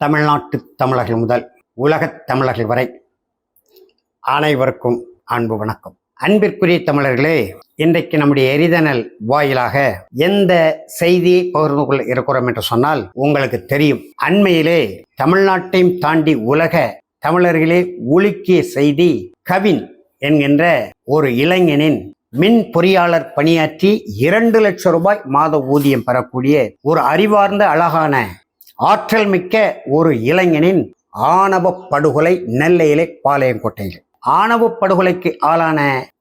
தமிழ்நாட்டு தமிழர்கள் முதல் உலகத் தமிழர்கள் வரை அனைவருக்கும் அன்பு வணக்கம். அன்பிற்குரிய தமிழர்களே, இன்றைக்கு நம்முடைய எரிதனல் வாயிலாக எந்த செய்தியை பகிர்ந்து கொள்ள இருக்கிறோம் என்று சொன்னால் உங்களுக்கு தெரியும். அண்மையிலே தமிழ்நாட்டையும் தாண்டி உலக தமிழர்களே உலுக்கிய செய்தி, கவின் என்கின்ற ஒரு இளைஞனின் மின் பொறியாளர் பணியாற்றி 2 லட்சம் ரூபாய் மாத ஊதியம் பெறக்கூடிய ஒரு அறிவார்ந்த அழகான ஆற்றல் மிக்க ஒரு இளைஞனின் ஆணவ படுகொலை நெல்லையிலே பாளையங்கோட்டையில். ஆணவ படுகொலைக்கு ஆளான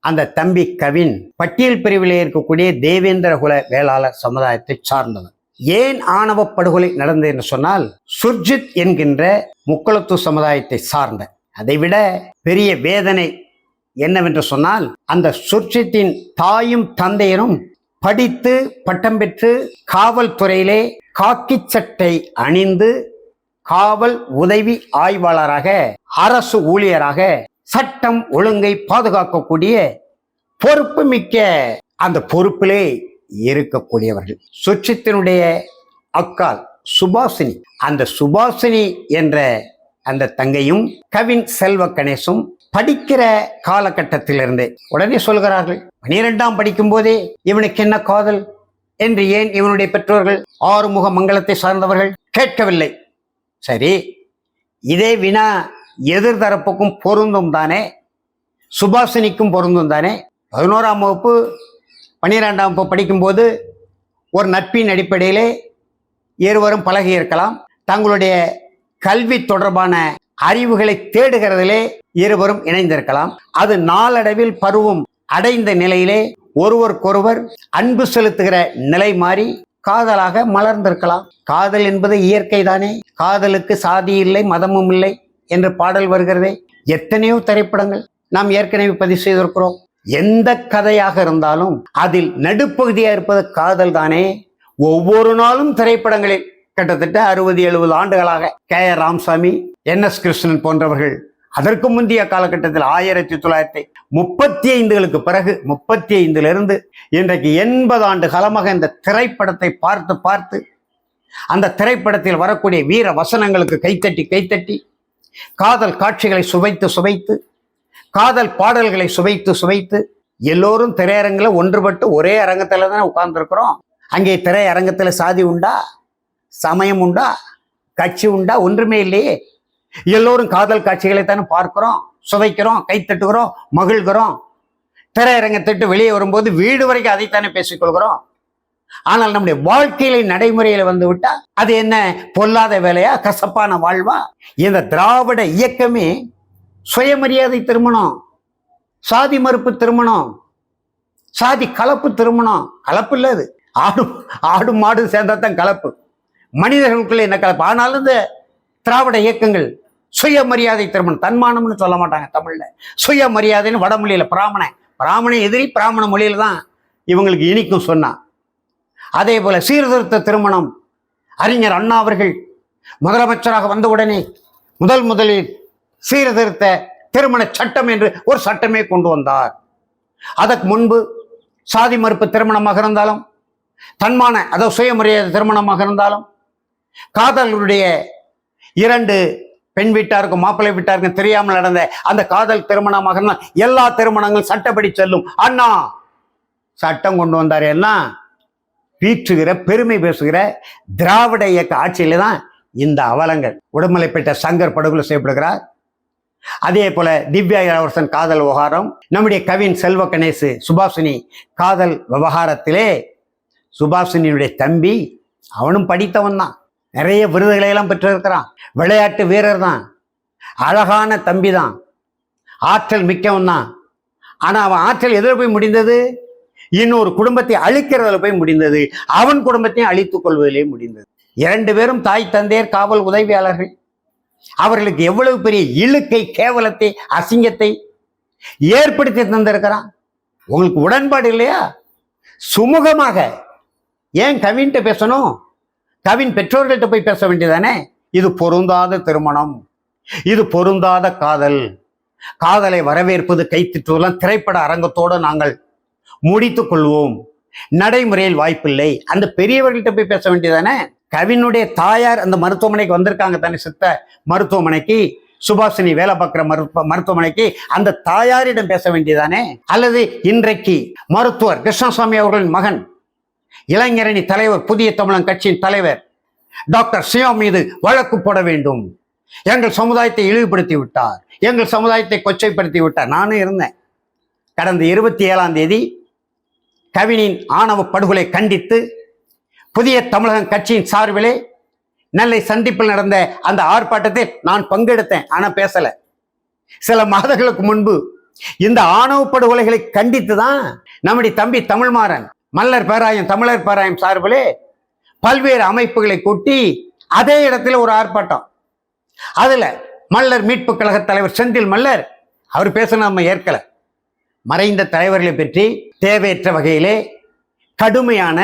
அந்த தம்பி கவின் பட்டியல் பிரிவிலே இருக்கக்கூடிய தேவேந்திர குல வேளாளர் சமுதாயத்தை சார்ந்தவர். ஏன் ஆணவ படுகொலை நடந்தது என்று சொன்னால், சுர்ஜித் என்கின்ற முக்குளத்தூர் சமுதாயத்தை சார்ந்த, அதைவிட பெரிய வேதனை என்னவென்று சொன்னால், அந்த சுர்ஜித்தின் தாயும் தந்தையரும் படித்து பட்டம் பெற்று காவல்துறையிலே காக்கி சட்டை அணிந்து காவல் உதவி ஆய்வாளராக, அரசு ஊழியராக, சட்டம் ஒழுங்கை பாதுகாக்கக்கூடிய பொறுப்பு மிக்க அந்த பொறுப்பிலே இருக்கக்கூடியவர்கள். சுர்ஜித்தினுடைய அக்கால் சுபாஷினி, அந்த சுபாஷினி என்ற அந்த தங்கையும் கவின் செல்வ கணேசும் படிக்கிற காலகட்டத்திலிருந்தே உடனே சொல்கிறார்கள், 12ஆம் படிக்கும் போதே இவனுக்கு என்ன காதல் என்று ஏன் இவனுடைய பெற்றோர்கள் ஆறுமுக மங்கலத்தை சார்ந்தவர்கள் கேட்கவில்லை. சரி, இதே வினா எதிர்தரப்புக்கும் பொருந்தும் தானே, சுபாஷினிக்கும் பொருந்தும் தானே. 11ஆம் வகுப்பு 12ஆம் வகுப்பு படிக்கும்போது ஒரு நட்பின் அடிப்படையிலே இருவரும் பழகி இருக்கலாம். தங்களுடைய கல்வி தொடர்பான அறிவுகளை தேடுகிறதிலே இருவரும் இணைந்திருக்கலாம். அது நாளடைவில் பருவம் அடைந்த நிலையிலே ஒருவருக்கொருவர் அன்பு செலுத்துகிற நிலை மாறி காதலாக மலர்ந்திருக்கலாம். காதல் என்பது இயற்கை தானே, காதலுக்கு சாதி இல்லை மதமும் இல்லை என்று பாடல் வருகிறதே. எத்தனையோ திரைப்படங்கள் நாம் ஏற்கனவே பதிவு செய்திருக்கிறோம். எந்த கதையாக இருந்தாலும் அதில் நடுப்பகுதியாக இருப்பது காதல் தானே. ஒவ்வொரு நாளும் திரைப்படங்களில் கிட்டத்தட்ட 60-70 ஆண்டுகளாக K.R. ராமசாமி, N.S. கிருஷ்ணன் போன்றவர்கள், அதற்கு முந்தைய காலகட்டத்தில் 1935களுக்கு பிறகு 35லிருந்து இன்றைக்கு 80 ஆண்டு காலமாக இந்த திரைப்படத்தை பார்த்து பார்த்து அந்த திரைப்படத்தில் வரக்கூடிய வீர வசனங்களுக்கு கைத்தட்டி காதல் காட்சிகளை சுவைத்து காதல் பாடல்களை சுவைத்து எல்லோரும் திரையரங்கில் ஒன்றுபட்டு ஒரே அரங்கத்தில் தானே உட்கார்ந்துருக்கிறோம். அங்கே திரையரங்கத்தில் சாதி உண்டா, சமயம் உண்டா, கட்சி உண்டா? ஒன்றுமே இல்லையே. எல்லோரும் காதல் காட்சிகளை தானே பார்க்கிறோம், சுவைக்கிறோம், கைத்தட்டுகிறோம், மகிழ்கிறோம். திரையரங்கத்திட்டு வெளியே வரும்போது வீடு வரைக்கும் அதைத்தானே பேசிக்கொள்கிறோம். ஆனால் நம்முடைய வாழ்க்கையில நடைமுறையில வந்து விட்டா அது என்ன பொல்லாத வேலையா, கசப்பான வாழ்வா? இந்த திராவிட இயக்கமே சுயமரியாதை திருமணம், சாதி மறுப்பு திருமணம், சாதி கலப்பு திருமணம். கலப்பு இல்லை, அது ஆடு மாடு சேர்ந்தாதான் கலப்பு. மனிதர்களுக்குள்ள என்ன கலப்பு? ஆனாலும் இந்த திராவிட இயக்கங்கள் சுயமரியாதை திருமணம், தன்மானம்னு சொல்ல மாட்டாங்க தமிழ்ல, சுயமரியாதைன்னு வடமொழியில பிராமண எதிரி பிராமண மொழியில தான் இவங்களுக்கு இனிக்கும் சொன்னா. அதே போல சீர்திருத்த திருமணம், அறிஞர் அண்ணா அவர்கள் முதலமைச்சராக வந்தவுடனே முதலில் சீர்திருத்த திருமண சட்டம் என்று ஒரு சட்டமே கொண்டு வந்தார். அதற்கு முன்பு சாதி மறுப்பு திருமணமாக இருந்தாலும், தன்மான அதாவது சுயமரியாதை திருமணமாக இருந்தாலும், காதலுடைய 2 பெண் வீட்டாருக்கும் மாப்பிள்ளை வீட்டாருக்கும் தெரியாமல் நடந்த அந்த காதல் திருமணமாக இருந்தால் எல்லா திருமணங்களும் சட்டப்படி செல்லும். அண்ணா சட்டம் கொண்டு வந்தார். எல்லாம் பீற்றுகிற பெருமை பேசுகிற திராவிட இயக்க ஆட்சியில தான் இந்த அவலங்கள். உடுமலைப்பேட்டை சங்கர் படுகொலை செய்யப்படுகிறார். அதே போல திவ்யா இளவரசன் காதல் விவகாரம், நம்முடைய கவின் செல்வ கணேசு சுபாஷினி காதல் விவகாரத்திலே சுபாஷினியுடைய தம்பி, அவனும் படித்தவன் தான், நிறைய விருதுகளை எல்லாம் பெற்றிருக்கிறான், விளையாட்டு வீரர் தான், அழகான தம்பி தான், ஆற்றல் மிக்கவன் தான். ஆனா அவன் ஆற்றல் எதில் போய் முடிந்தது? இன்னொரு குடும்பத்தை அழிக்கிறதுல போய் முடிந்தது. அவன் குடும்பத்தையும் அழித்துக் கொள்வதிலே முடிந்தது. 2 பேரும் தாய் தந்தையர் காவல் உதவியாளர்கள். அவர்களுக்கு எவ்வளவு பெரிய இழுக்கை, கேவலத்தை, அசிங்கத்தை ஏற்படுத்தி தந்திருக்கிறான். உங்களுக்கு உடன்பாடு இல்லையா? சுமூகமாக ஏன் கவின்கிட்ட பேசணும்? கவின் பெற்றோர்கள்ட்ட போய் பேச வேண்டியதானே. இது பொருந்தாத திருமணம், இது பொருந்தாத காதல். காதலை வரவேற்பது, கைத்திட்டுவெல்லாம் திரைப்பட அரங்கத்தோடு நாங்கள் முடித்துக் கொள்வோம். நடைமுறையில் வாய்ப்பில்லை. அந்த பெரியவர்கள்ட்ட போய் பேச வேண்டியதானே. கவினுடைய தாயார் அந்த மருத்துவமனைக்கு வந்திருக்காங்க தானே, சித்த மருத்துவமனைக்கு, சுபாஷினி வேலை பார்க்கிற மருத்துவமனைக்கு. அந்த தாயாரிடம் பேச வேண்டியதானே? அல்லது இன்றைக்கு மருத்துவர் கிருஷ்ணசாமி அவர்களின் மகன், இளைஞரணி தலைவர், புதிய தமிழன் கட்சியின் தலைவர் டாக்டர் சியாம் மீது வழக்கு போட வேண்டும். எங்கள் சமுதாயத்தை இழிவுபடுத்தி விட்டார், எங்கள் சமுதாயத்தை கொச்சைப்படுத்தி விட்டார். நானும் இருந்தேன். கடந்த 27ஆம் தேதி கவினின் ஆணவ படுகொலை கண்டித்து புதிய தமிழகம் கட்சியின் சார்பிலே நெல்லை சந்திப்பில் நடந்த அந்த ஆர்ப்பாட்டத்தில் நான் பங்கெடுத்தேன். ஆனா பேசல. சில மாதங்களுக்கு முன்பு இந்த ஆணவ படுகொலைகளை கண்டித்து தான் நம்முடைய தம்பி தமிழ்மாறன் மல்லர் பேராயம், தமிழர் பேராயம் சார்பிலே பல்வேறு அமைப்புகளை கூட்டி அதே இடத்துல ஒரு ஆர்ப்பாட்டம். அதுல மல்லர் மீட்பு கழக தலைவர் செந்தில் மல்லர் அவர் பேச நம்ம ஏற்கல. மறைந்த தலைவர்களை பற்றி தேவையற்ற வகையிலே கடுமையான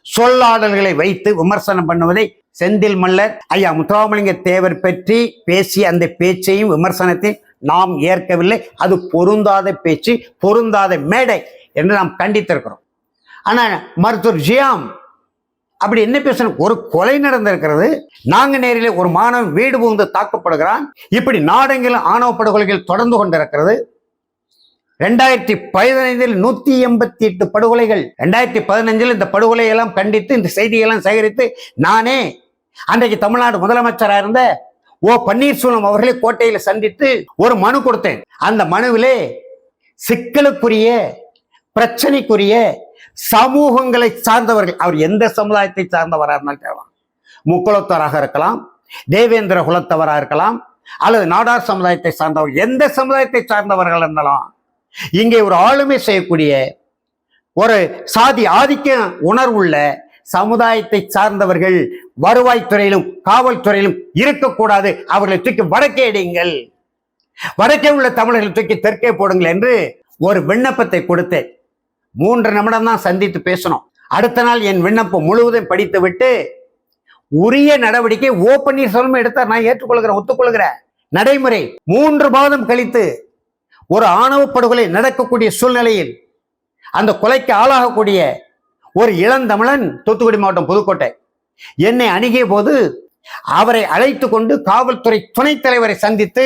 சொல்லாடல்களை வைத்து விமர்சனம் பண்ணுவதை செந்தில் மல்லர் ஐயா முத்துராமலிங்க தேவர் பற்றி பேசிய அந்த பேச்சையும் விமர்சனத்தையும் நாம் ஏற்கவில்லை. அது பொருந்தாத பேச்சு, பொருந்தாத மேடை என்று நாம் கண்டித்திருக்கிறோம். ஆனா மருத்துவர் ஜியாம் அப்படி என்ன பேசணும்? ஒரு கொலை நடந்திருக்கிறது, நாங்க நேரிலே ஒரு மாணவன் வீடு புகுந்து தாக்கப்படுகிறான். இப்படி நாடெங்கிலும் ஆணவ படுகொலைகள் தொடர்ந்து கொண்டிருக்கிறது. 2015 188 படுகொலைகள். 2015 இந்த படுகொலையெல்லாம் கண்டித்து இந்த செய்தியெல்லாம் சேகரித்து நானே அன்றைக்கு தமிழ்நாடு முதலமைச்சராக இருந்த பன்னீர்செல்வம் அவர்களை கோட்டையில் சந்தித்து ஒரு மனு கொடுத்தேன். அந்த மனுவிலே சிக்கலுக்குரிய, பிரச்சனைக்குரிய சமூகங்களை சார்ந்தவர்கள், அவர் எந்த சமுதாயத்தை சார்ந்தவராக இருந்தாலும், முக்குலத்தவராக இருக்கலாம், தேவேந்திர குலத்தவராக இருக்கலாம், அல்லது நாடார் சமுதாயத்தை சார்ந்தவர்கள், எந்த சமுதாயத்தை சார்ந்தவர்கள் இருந்தாலும் இங்கே ஒரு ஆளுமை செய்யக்கூடிய ஒரு சாதி ஆதிக்க உணர்வுள்ள சமுதாயத்தை சார்ந்தவர்கள் வருவாய்த்துறையிலும் காவல்துறையிலும் இருக்கக்கூடாது. அவர்களை தூக்கி வடக்கே இடியுங்கள், வடக்கே உள்ள தமிழர்களை தூக்கி தெற்கே போடுங்கள் என்று ஒரு விண்ணப்பத்தை கொடுத்தேன். 3 நிமிடம் தான் சந்தித்து பேசணும். அடுத்த நாள் என் விண்ணப்பம் முழுவதும் படித்து விட்டு உரிய நடவடிக்கை பன்னீர்செல்வம் எடுத்தார். நான் ஏற்றுக்கொள்கிறேன், ஒத்துக்கொள்கிறேன். நடைமுறை 3 மாதம் கழித்து ஒரு ஆணவ படுகொலை நடக்கக்கூடிய சூழ்நிலையில் அந்த கொலைக்கு ஆளாகக்கூடிய ஒரு இளந்தமிழன், தூத்துக்குடி மாவட்டம் புதுக்கோட்டை, என்னை அணுகிய போது அவரை அழைத்து கொண்டு காவல்துறை துணைத் தலைவரை சந்தித்து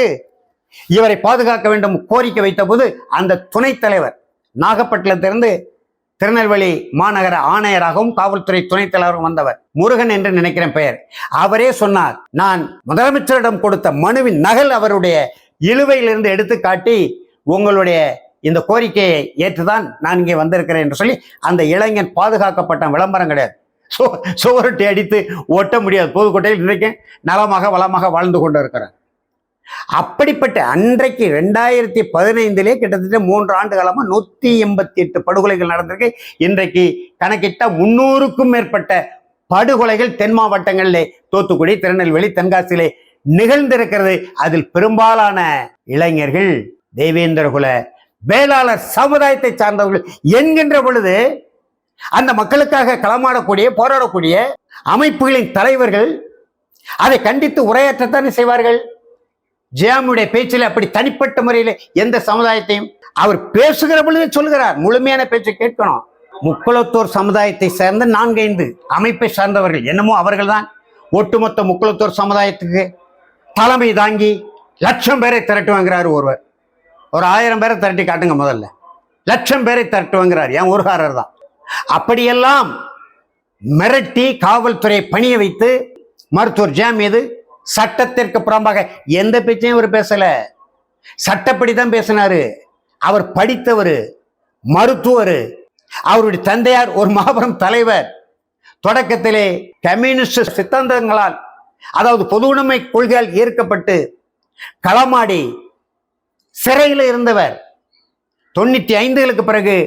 இவரை பாதுகாக்க வேண்டும் கோரிக்கை வைத்த போது அந்த துணைத் தலைவர் நாகப்பட்டினத்திலிருந்து திருநெல்வேலி மாநகர ஆணையராகவும் காவல்துறை துணைத் தலைவரும் வந்தவர், முருகன் என்று நினைக்கிறேன் பெயர். அவரே சொன்னார், நான் முதலமைச்சரிடம் கொடுத்த மனுவின் நகல் அவருடைய இழுவையிலிருந்து எடுத்து காட்டி உங்களுடைய இந்த கோரிக்கையை ஏற்றுதான் நான் இங்கே வந்திருக்கிறேன் என்று சொல்லி அந்த இளைஞன் பாதுகாக்கப்பட்ட விளம்பரம் கிடையாது, சுவரொட்டி அடித்து ஒட்ட முடியாது. புதுக்கோட்டையில் இன்றைக்கு நலமாக வளமாக வாழ்ந்து கொண்டு இருக்கிறார். அப்படிப்பட்ட அன்றைக்கு 2015 கிட்டத்தட்ட 3 ஆண்டு காலமா 188 படுகொலைகள் நடந்திருக்கு. இன்றைக்கு கணக்கிட்ட 300க்கும் மேற்பட்ட படுகொலைகள் தென் மாவட்டங்களிலே, தூத்துக்குடி, திருநெல்வேலி, தென்காசியிலே நிகழ்ந்திருக்கிறது. அதில் பெரும்பாலான இளைஞர்கள் தேவேந்திரகுல வேளாளர் சமுதாயத்தை சார்ந்தவர்கள் என்கின்ற பொழுது அந்த மக்களுக்காக களமாடக்கூடிய, போராடக்கூடிய அமைப்புகளின் தலைவர்கள் அதை கண்டித்து உரையாற்றத்தானே செய்வார்கள். ஜியாமுடைய பேச்சில் அப்படி தனிப்பட்ட முறையில் எந்த சமுதாயத்தையும் அவர் பேசுகிற பொழுது சொல்கிறார். முழுமையான பேச்சை கேட்கணும். முக்குலத்தோர் சமுதாயத்தை சேர்ந்த 4-5 அமைப்பை சார்ந்தவர்கள், என்னமோ அவர்கள் தான் ஒட்டுமொத்த முக்குலத்தோர் சமுதாயத்துக்கு தலைமை தாங்கி 1,00,000 பேரை திரட்டுவாங்கிறார் ஒருவர். ஒரு 1000 பேரை திரட்டி காட்டுங்க முதல்ல. 1,00,000 பேரை திரட்டுவாங்கிறார். என் ஊர்காரர் தான். அப்படியெல்லாம் மிரட்டி காவல்துறை பணிய வைத்து மருத்துவர் ஜியாம் மீது சட்டத்திற்கு புறம்பாக எந்த பேச்சையும் அவர் பேசல. சட்டப்படி தான் பேசினாரு. அவர் படித்தவர், மருத்துவர், அவருடைய தந்தையார் ஒரு மாபெரும் தலைவர். தொடக்கத்திலே கம்யூனிஸ்ட் சித்தாந்தங்களால், அதாவது பொது உடைமை கொள்கையால் ஈர்க்கப்பட்டு களமாடி சிறையில் இருந்தவர். 95களுக்கு பிறகு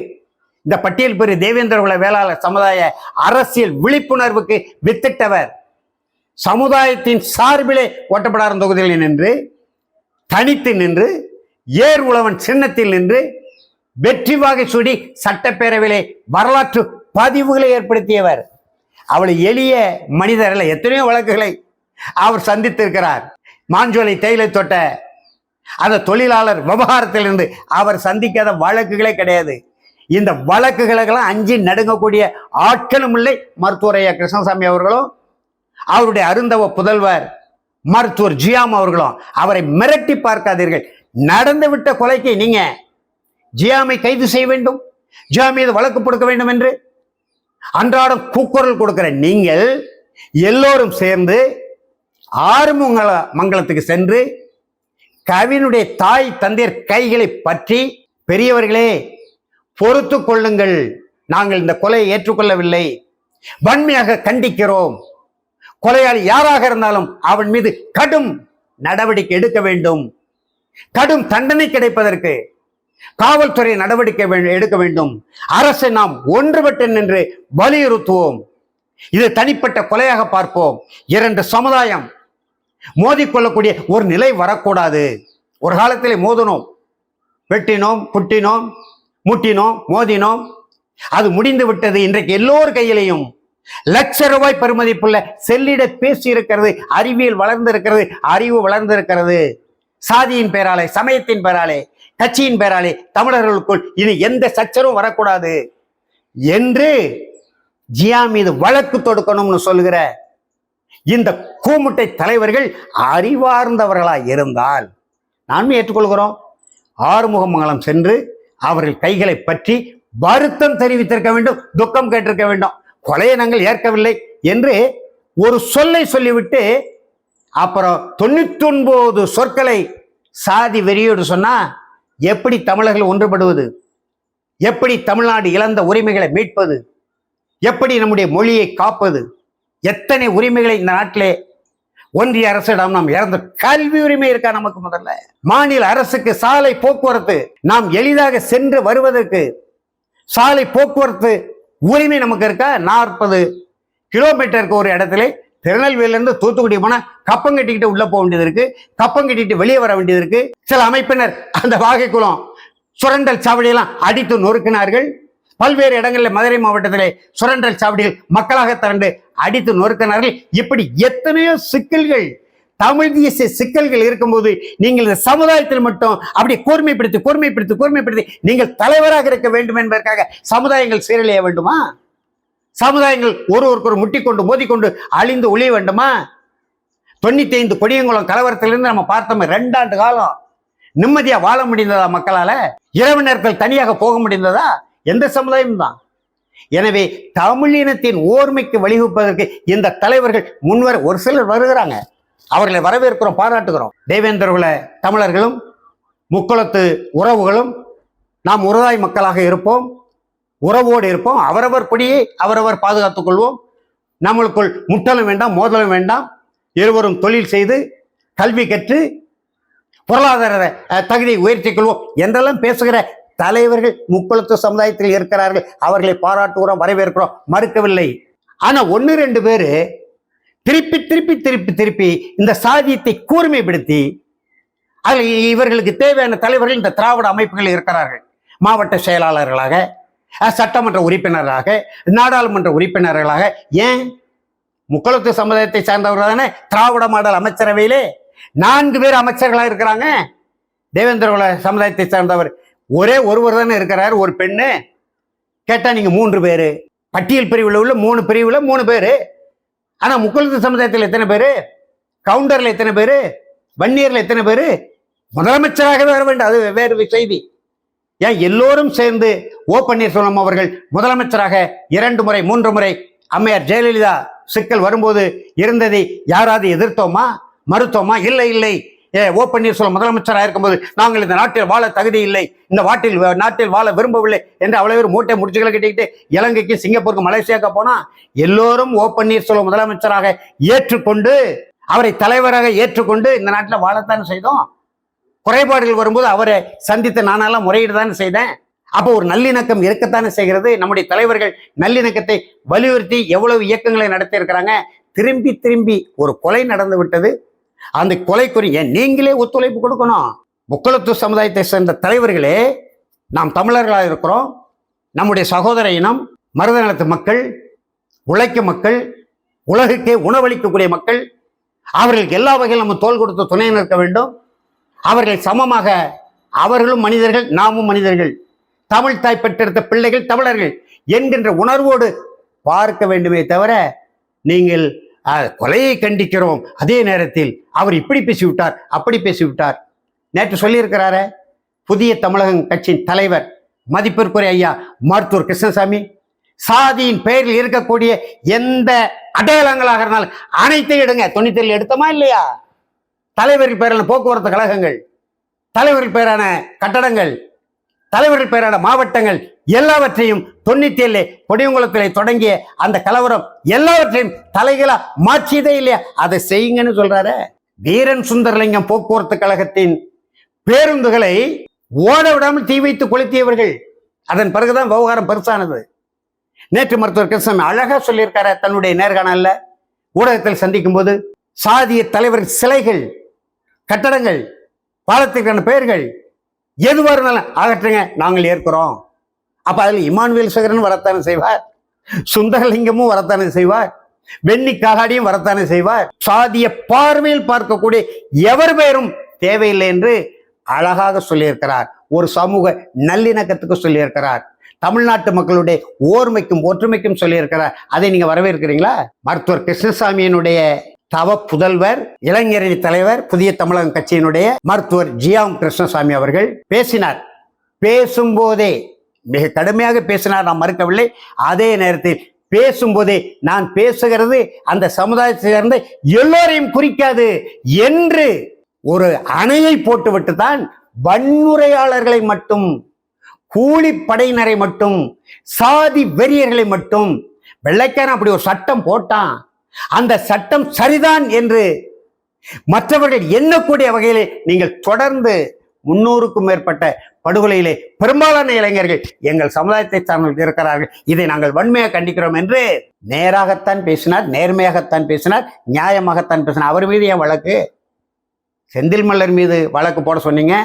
இந்த பட்டியல் பெரிய தேவேந்திர குல வேளாளர் சமுதாய அரசியல் விழிப்புணர்வுக்கு வித்திட்டவர். சமுதாயத்தின் சார்பிலே ஓட்டப்படாத தொகுதிகளில் நின்று, தனித்து நின்று, ஏர் உழவன் சின்னத்தில் நின்று வெற்றி வாகை சூடி சட்டப்பேரவையிலே வரலாற்று பதிவுகளை ஏற்படுத்தியவர். அவள் எளிய மனிதர்கள் எத்தனையோ வழக்குகளை அவர் சந்தித்திருக்கிறார். மாஞ்சோலை தேயிலை தோட்ட அந்த தொழிலாளர் விவகாரத்திலிருந்து அவர் சந்திக்காத வழக்குகளே கிடையாது. இந்த வழக்குகளுக்கெல்லாம் அஞ்சி நடுங்கக்கூடிய ஆட்களும் இல்லை. மருத்துவர் ஐயா கிருஷ்ணசாமி அவர்களும் அவருடைய அருந்தவ புதல்வர் மருத்துவர் ஜியாம் அவர்களும் அவரை மிரட்டி பார்க்காதீர்கள். நடந்துவிட்ட கொலைக்கு நீங்க ஜியாமை கைது செய்ய வேண்டும், ஜியா மீது வழக்கு கொடுக்க வேண்டும் என்று அன்றாடம் கூக்குரல் கொடுக்கிற நீங்கள் எல்லோரும் சேர்ந்து ஆறுமுகமங்கலத்துக்கு சென்று கவினுடைய தாய் தந்தையர் கைகளை பற்றி, பெரியவர்களே பொறுத்து கொள்ளுங்கள், நாங்கள் இந்த கொலையை ஏற்றுக்கொள்ளவில்லை, வன்மையாக கண்டிக்கிறோம், கொலையாளி யாராக இருந்தாலும் அவன் மீது கடும் நடவடிக்கை எடுக்க வேண்டும், கடும் தண்டனை கிடைப்பதற்கு காவல்துறை நடவடிக்கை எடுக்க வேண்டும், அரசை நாம் ஒன்றுபட்டு நின்று வலியுறுத்துவோம், இது தனிப்பட்ட கொலையாக பார்ப்போம், இரண்டு சமுதாயம் மோதிக்கொள்ளக்கூடிய ஒரு நிலை வரக்கூடாது. ஒரு காலத்திலே மோதினோம், வெட்டினோம், குட்டினோம், முட்டினோம், மோதினோம், அது முடிந்து விட்டது. இன்றைக்கு எல்லோர் கையிலையும் லட்ச ரூபாய் பெறுமதிப்புள்ள செல்லிட பேசி இருக்கிறது, அறிவியல் வளர்ந்திருக்கிறது, அறிவு வளர்ந்திருக்கிறது. சாதியின் பேராலே, சமயத்தின் பேராலே, கட்சியின் பேராலே தமிழர்களுக்குள் இனி எந்த சச்சரவும் வரக்கூடாது என்று ஜியா மீது வழக்கு தொடுக்கணும்னு சொல்லுகிற இந்த கூமுட்டை தலைவர்கள் அறிவார்ந்தவர்களாய் இருந்தால் நானும் ஏற்றுக்கொள்கிறோம். ஆறுமுகமங்கலம் சென்று அவர்கள் கைகளை பற்றி வருத்தம் தெரிவித்திருக்க வேண்டும், துக்கம் கேட்டிருக்க வேண்டும். கொலையை நாங்கள் ஏற்கவில்லை என்று ஒரு சொல்லை சொல்லிவிட்டு அப்புறம் 99 சொற்களை சாதி வெறியோடு சொன்னா எப்படி தமிழர்கள் ஒன்றுபடுவது, எப்படி தமிழ்நாடு இழந்த உரிமைகளை மீட்பது, எப்படி நம்முடைய மொழியை காப்பது, எத்தனை உரிமைகளை இந்த நாட்டிலே ஒன்றிய அரசிடம் நாம் இறந்த கல்வி உரிமை இருக்கா நமக்கு? முதல்ல மாநில அரசுக்கு சாலை போக்குவரத்து, நாம் எளிதாக சென்று வருவதற்கு சாலை போக்குவரத்து உரிமை நமக்கு இருக்கா? 40 கிலோமீட்டருக்கு ஒரு இடத்துல திருநெல்வேலியிலிருந்து தூத்துக்குடி போனா கப்பம் கட்டிக்கிட்டு உள்ள போக வேண்டியது இருக்கு, கப்பம் கட்டிட்டு வெளியே வர வேண்டியது இருக்கு. சில அமைப்பினர் அந்த வாகைக்குளம் சுரண்டல் சாவடியெல்லாம் அடித்து நொறுக்கினார்கள். பல்வேறு இடங்களில் மதுரை மாவட்டத்திலே சுரண்டல் சாவடிகள் மக்களாக திரண்டு அடித்து நொறுக்கினார்கள். இப்படி எத்தனையோ சிக்கல்கள், தமிழ் தேசிய சிக்கல்கள் இருக்கும்போது நீங்கள் இந்த சமுதாயத்தில் மட்டும் அப்படி கூர்மைப்படுத்தி நீங்கள் தலைவராக இருக்க வேண்டும் என்பதற்காக சமுதாயங்கள் சீரழிய வேண்டுமா? சமுதாயங்கள் ஒருவருக்கு முட்டிக்கொண்டு மோதிக்கொண்டு அழிந்து ஒளிய வேண்டுமா? 95 கொடியங்குளம் கலவரத்திலிருந்து நம்ம பார்த்தோம், 2 ஆண்டு காலம் நிம்மதியா வாழ முடிந்ததா மக்களால? இரவு நேரத்தில் தனியாக போக முடிந்ததா? எந்த சமுதாயம் தான்? எனவே தமிழினத்தின் ஓர்மைக்கு வழிவகுப்பதற்கு இந்த தலைவர்கள் முன்வர ஒரு சிலர் வருகிறாங்க, அவர்களை வரவேற்கிறோம், பாராட்டுகிறோம். தேவேந்திரகுல தமிழர்களும் முக்குளத்து உறவுகளும் நாம் உறவாய் மக்களாக இருப்போம், உறவோடு இருப்போம், அவரவர் கொடியை அவரவர் பாதுகாத்துக் கொள்வோம். நம்மளுக்குள் முட்டலும் வேண்டாம், மோதலும் வேண்டாம். இருவரும் தொழில் செய்து கல்வி கற்று பொருளாதார தகுதியை உயர்த்திக் கொள்வோம் என்றெல்லாம் பேசுகிற தலைவர்கள் முக்குளத்து சமுதாயத்தில் இருக்கிறார்கள். அவர்களை பாராட்டுகிறோம், வரவேற்கிறோம், மறுக்கவில்லை. ஆனா 1-2 பேரு திருப்பி இந்த சாதியத்தை கூர்மைப்படுத்தி அதில் இவர்களுக்கு தேவையான தலைவர்கள் இந்த திராவிட அமைப்புகள் இருக்கிறார்கள். மாவட்ட செயலாளர்களாக, சட்டமன்ற உறுப்பினராக, நாடாளுமன்ற உறுப்பினர்களாக. ஏன் முக்குளத்து சமுதாயத்தை சார்ந்தவர்கள் தானே திராவிட மாடல் அமைச்சரவையிலே 4 பேர் அமைச்சர்களாக இருக்கிறாங்க. தேவேந்திரகுல சமுதாயத்தை சார்ந்தவர் ஒரே ஒருவர் தானே இருக்கிறார், ஒரு பெண்ணு. கேட்டா நீங்க 3 பேரு, பட்டியல் பிரிவில் உள்ள 3 பிரிவுல 3 பேரு. ஆனா முக்குளத்து சமுதாயத்தில் எத்தனை பேரு? கவுண்டர்ல எத்தனை பேரு? வன்னியர்ல எத்தனை பேரு? முதலமைச்சராகவே வர வேண்டும், அது வேறு செய்தி. ஏன் எல்லோரும் சேர்ந்து ஓ பன்னீர்செல்வம் அவர்கள் முதலமைச்சராக 2 முறை 3 முறை, அம்மையார் ஜெயலலிதா சிக்கல் வரும்போது இருந்ததை யாராவது எதிர்த்தோமா, மறுத்தோமா? இல்லை. ஓ பன்னீர்செல்வம் முதலமைச்சராக இருக்கும்போது நாங்கள் இந்த நாட்டில் வாழ தகுதி இல்லை, இந்த நாட்டில் வாழ விரும்பவில்லை என்று அவ்வளவு பேர் மூட்டை முடிச்சுகளை கட்டிக்கிட்டு இலங்கைக்கு, சிங்கப்பூருக்கு, மலேசியாவுக்கு போனா எல்லோரும் ஓ பன்னீர்செல்வம் முதலமைச்சராக ஏற்றுக்கொண்டு, அவரை தலைவராக ஏற்றுக்கொண்டு இந்த நாட்டில் வாழத்தான் செய்தோம். குறைபாடுகள் வரும்போது அவரை சந்தித்து நானெல்லாம் முறையீடு தானே செய்தேன். அப்போ ஒரு நல்லிணக்கம் இருக்கத்தானே செய்கிறது. நம்முடைய தலைவர்கள் நல்லிணக்கத்தை வலியுறுத்தி எவ்வளவு இயக்கங்களை நடத்தி இருக்கிறாங்க. திரும்பி ஒரு கொலை நடந்து விட்டது. அந்த கொலைக்குரிய நீங்களே ஒத்துழைப்பு கொடுக்கணும். முக்குளத்து சமுதாயத்தை சேர்ந்த தலைவர்களே, நாம் தமிழர்களாக இருக்கிறோம், நம்முடைய சகோதர இனம், மருதநலத்து மக்கள், உழைக்கும் மக்கள், உலகுக்கே உணவளிக்கக்கூடிய மக்கள், அவர்களுக்கு எல்லா வகையில் நம்ம தோள் கொடுத்து துணை நிற்க வேண்டும். அவர்கள் சமமாக, அவர்களும் மனிதர்கள், நாமும் மனிதர்கள், தமிழ் தாய் பெற்றெடுத்த பிள்ளைகள் தமிழர்கள் என்கின்ற உணர்வோடு பார்க்க வேண்டுமே தவிர நீங்கள் கொலையை கண்டிக்கிறோம், அதே நேரத்தில் அவர் இப்படி பேசிவிட்டார், அப்படி பேசிவிட்டார். நேற்று சொல்லியிருக்கிறாரே புதிய தமிழகம் கட்சியின் தலைவர் மதிப்பிற்குரிய ஐயா மருத்துவர் கிருஷ்ணசாமி, சாதியின் பெயரில் இருக்கக்கூடிய எந்த அடையாளங்களாக இருந்தாலும் அனைத்தையும் எடுங்க. 97 எடுத்தமா இல்லையா? தலைவரின் பெயரான போக்குவரத்து கழகங்கள், தலைவரின் பெயரான கட்டடங்கள், தலைவரின் பெயரான மாவட்டங்கள் எல்லாவற்றையும் 97 கொடியங்குளத்திலே தொடங்கிய அந்த கலவரம் எல்லாவற்றையும் தலைகளா மாற்றியதே இல்லையா? அதை செய்யுங்கன்னு சொல்றாரு. வீரன் சுந்தரலிங்கம் போக்குவரத்து கழகத்தின் பேருந்துகளை ஓட விடாமல் தீ வைத்து கொளுத்தியவர்கள். அதன் பிறகுதான் விவகாரம் பெருசானது. நேற்று மருத்துவர் கிருஷ்ணசாமி அழகா சொல்லியிருக்காரு தன்னுடைய நேர்காணல்ல, ஊடகத்தில் சந்திக்கும் போது. சாதிய தலைவர் சிலைகள், கட்டடங்கள், பாலத்திற்கான பெயர்கள் எதுவாக இருந்தாலும் அகற்றுங்க, நாங்கள் ஏற்கிறோம். அப்ப அதில் இமானுவேல் சேகரன் வரத்தானே செய்வார், சுந்தரலிங்கமும் வரத்தானே செய்வார், வெண்ணி காகாடியும் வரத்தானே செய்வார். சாதிய பார்வையில் பார்க்கக்கூடிய எவர் பெயரும் தேவையில்லை என்று அழகாக சொல்லியிருக்கிறார். ஒரு சமூக நல்லிணக்கத்துக்கு சொல்லியிருக்கிறார். தமிழ்நாட்டு மக்களுடைய ஓர்மைக்கும் ஒற்றுமைக்கும் சொல்லியிருக்கிறார். அதை நீங்க வரவேற்கிறீங்களா? மருத்துவர் கிருஷ்ணசாமியினுடைய தவ புதல்வர், இளைஞரணி தலைவர், புதிய தமிழகம் கட்சியினுடைய மருத்துவர் ஜியாம் கிருஷ்ணசாமி அவர்கள் பேசினார். பேசும்போதே மிக கடுமையாக பேசினார், நான் மறுக்கவில்லை. அதே நேரத்தில் பேசும்போதே நான் பேசுகிறது அந்த சமுதாயத்தை சேர்ந்த எல்லோரையும் குறிக்காது என்று ஒரு அணையை போட்டுவிட்டு தான் வன்முறையாளர்களை மட்டும், கூலிப்படையினரை மட்டும், சாதி வெறியர்களை மட்டும், வெள்ளைக்காரன் அப்படி ஒரு சட்டம் போட்டான், அந்த சட்டம் சரிதான் என்று மற்றவர்கள் எண்ணக்கூடிய வகையிலே நீங்கள் தொடர்ந்து 300க்கும் மேற்பட்ட படுகொலையிலே பெரும்பாலான இளைஞர்கள் எங்கள் சமுதாயத்தை சார்ந்தவர்கள் இருக்கிறார்கள், இதை நாங்கள் வன்மையாக கண்டிக்கிறோம் என்று நேராகத்தான் பேசினார், நேர்மையாகத்தான் பேசினார், நியாயமாகத்தான் பேசினார். அவர் மீது ஏன் வழக்கு? செந்தில் மல்லர் மீது வழக்கு போட சொன்னீங்க,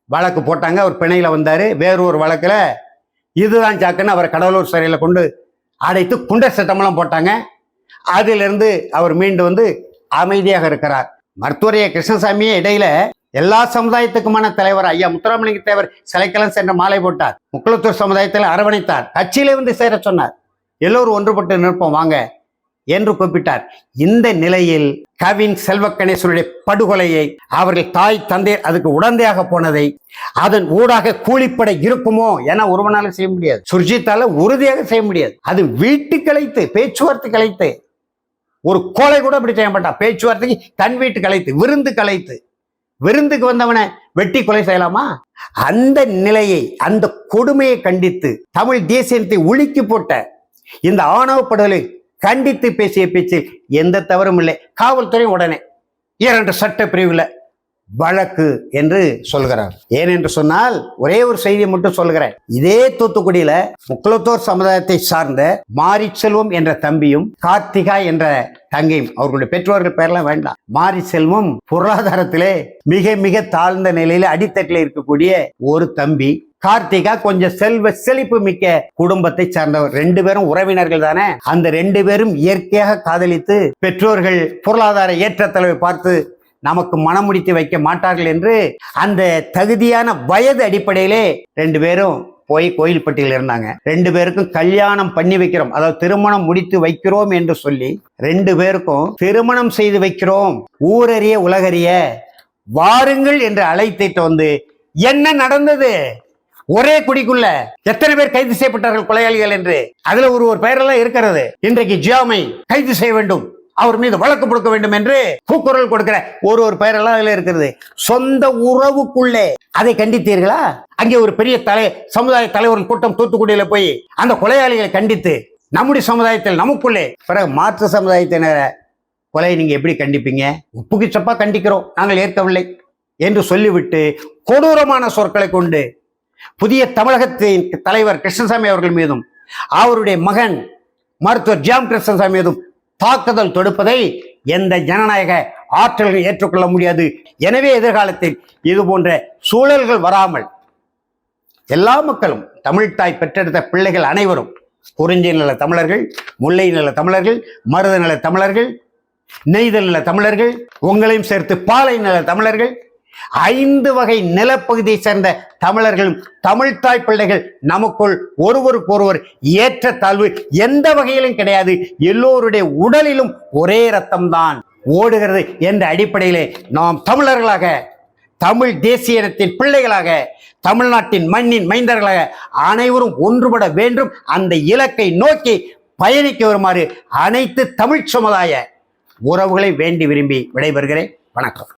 வழக்கு போட்டாங்க, அவர் பிணையில வந்தாரு. வேறு ஒரு வழக்குல இதுதான் சாக்குன்னு அவர் கடலூர் சிறையில் கொண்டு அடைத்து குண்டர் சட்டமெல்லாம் போட்டாங்க. அதிலிருந்து அவர் மீண்டு வந்து அமைதியாக இருக்கிறார். மருத்துவரைய கிருஷ்ணசாமியே இடையில எல்லா சமுதாயத்துக்குமான தலைவர் ஐயா முத்துராமலிங்க தேவர் சிலைக்கெல்லாம் சென்ற மாலை போட்டார். முக்குளத்தூர் சமுதாயத்தில் அரவணைத்தார். கட்சியிலே வந்து சேர சொன்னார். எல்லோரும் ஒன்றுபட்டு நிற்போம் வாங்க என்று கூப்பிட்டார். இந்த நிலையில் கவின் செல்வ கணேசனுடைய படுகொலையை அவர்கள் தாய் தந்தை அதுக்கு உடந்தையாக போனதை, அதன் ஊடாக கூலிப்படை இருக்குமோ என ஒருவனால செய்ய முடியாது, சுர்ஜித்தால உறுதியாக செய்ய முடியாது. அது வீட்டு கலைத்து, பேச்சுவார்த்தை கலைத்து, ஒரு கோலை கூட அப்படி செய்ய மாட்டான். பேச்சுவார்த்தைக்கு தன் வீட்டு கலைத்து, விருந்து கலைத்து, விருந்துக்கு வந்தவனை வெட்டி கொலை செய்யலாமா? அந்த நிலையை, அந்த கொடுமையை கண்டித்து தமிழ் தேசியத்தை உலுக்கி போட்ட இந்த ஆணவ படுகொலை கண்டித்து பேசிய பேச்சில் எந்த தவறும் இல்லை. காவல்துறை உடனே 2 சட்ட பிரிவுல வழக்கு என்று சொல்கிறார். ஏனென்று சொன்னால் ஒரே ஒரு செய்தியை மட்டும் சொல்கிறேன். இதே தூத்துக்குடியில முக்குளத்தோர் சமுதாயத்தை சார்ந்த மாரி செல்வம் என்ற தம்பியும் கார்த்திகா என்ற தங்கையும், அவர்களுடைய பெற்றோர்கள் பெயர்லாம் வேண்டாம், மாரி செல்வம் பொருளாதாரத்திலே மிக மிக தாழ்ந்த நிலையில அடித்தட்டில் இருக்கக்கூடிய ஒரு தம்பி, கார்த்திகா கொஞ்சம் செல்வ செழிப்பு மிக்க குடும்பத்தை சார்ந்தவர். 2 பேரும் உறவினர்கள் தானே. அந்த 2 பேரும் இயற்கையாக காதலித்து பெற்றோர்கள் பொருளாதார ஏற்றத்தளவை பார்த்து நமக்கு மனம் முடித்து வைக்க மாட்டார்கள் என்று அந்த தகுதியான வயது அடிப்படையிலே 2 பேரும் போய் கோயில்பட்டியில் இருந்தாங்க. 2 பேருக்கும் கல்யாணம் பண்ணி வைக்கிறோம், அதாவது திருமணம் முடித்து வைக்கிறோம் என்று சொல்லி 2 பேருக்கும் திருமணம் செய்து வைக்கிறோம், ஊரறிய உலகறிய வாருங்கள் என்று அழைத்திட்டு வந்து என்ன நடந்தது? ஒரே குடிக்குள்ள எத்தனை பேர் கைது செய்யப்பட்டார்கள் கொலையாளிகள் என்று அதுல ஒரு பெயரெல்லாம் இருக்கிறது. இன்றைக்கு ஜியாமை கைது செய்ய வேண்டும், அவர் மீது வழக்கு கொடுக்க வேண்டும் என்று கூக்குரல் கொடுக்கிற ஒரு பெயரெல்லாம் அதுல இருக்கிறது. சொந்த உறவுக்குள்ளே அதை கண்டித்தீர்களா? அங்கே ஒரு பெரிய சமுதாய தலைவர்கள் கூட்டம் தூத்துக்குடியில போய் அந்த கொலையாளிகளை கண்டித்து நம்முடைய சமுதாயத்தில் நமக்குள்ளே, பிறகு மாற்று சமுதாயத்தினர கொலை நீங்க எப்படி கண்டிப்பீங்க? உப்புக்கு சப்பா கண்டிக்கிறோம், நாங்கள் ஏற்கவில்லை என்று சொல்லிவிட்டு கொடூரமான சொற்களை கொண்டு புதிய தமிழகத்தின் தலைவர் கிருஷ்ணசாமி அவர்கள் மீதும் அவருடைய மகன் மருத்துவர் ஜியாம் கிருஷ்ணசாமி மீதும் தாக்குதல் தொடுப்பதை எந்த ஜனநாயக ஆற்றல்கள் ஏற்றுக்கொள்ள முடியாது. எனவே எதிர்காலத்தில் இது போன்ற சூழல்கள் வராமல் எல்லா மக்களும், தமிழ் தாய் பெற்றெடுத்த பிள்ளைகள் அனைவரும், குறிஞ்சி நில தமிழர்கள், முல்லை நில தமிழர்கள், மருத நில தமிழர்கள், நெய்தல் நில தமிழர்கள், உங்களையும் சேர்த்து பாலை நில தமிழர்கள், 5 வகை நிலப்பகுதியை சேர்ந்த தமிழர்களும் தமிழ்த்தாய் பிள்ளைகள் நமக்குள் ஒருவருக்கொருவர் ஏற்றத்தாழ்வு எந்த வகையிலும் கிடையாது. எல்லோருடைய உடலிலும் ஒரே ரத்தம்தான் ஓடுகிறது என்ற அடிப்படையிலே நாம் தமிழர்களாக, தமிழ் தேசிய இனத்தின் பிள்ளைகளாக, தமிழ்நாட்டின் மண்ணின் மைந்தர்களாக அனைவரும் ஒன்றுபட வேண்டும். அந்த இலக்கை நோக்கி பயணிக்க வருமாறு அனைத்து தமிழ் சமுதாய உறவுகளை வேண்டி விரும்பி விடைபெறுகிறேன். வணக்கம்.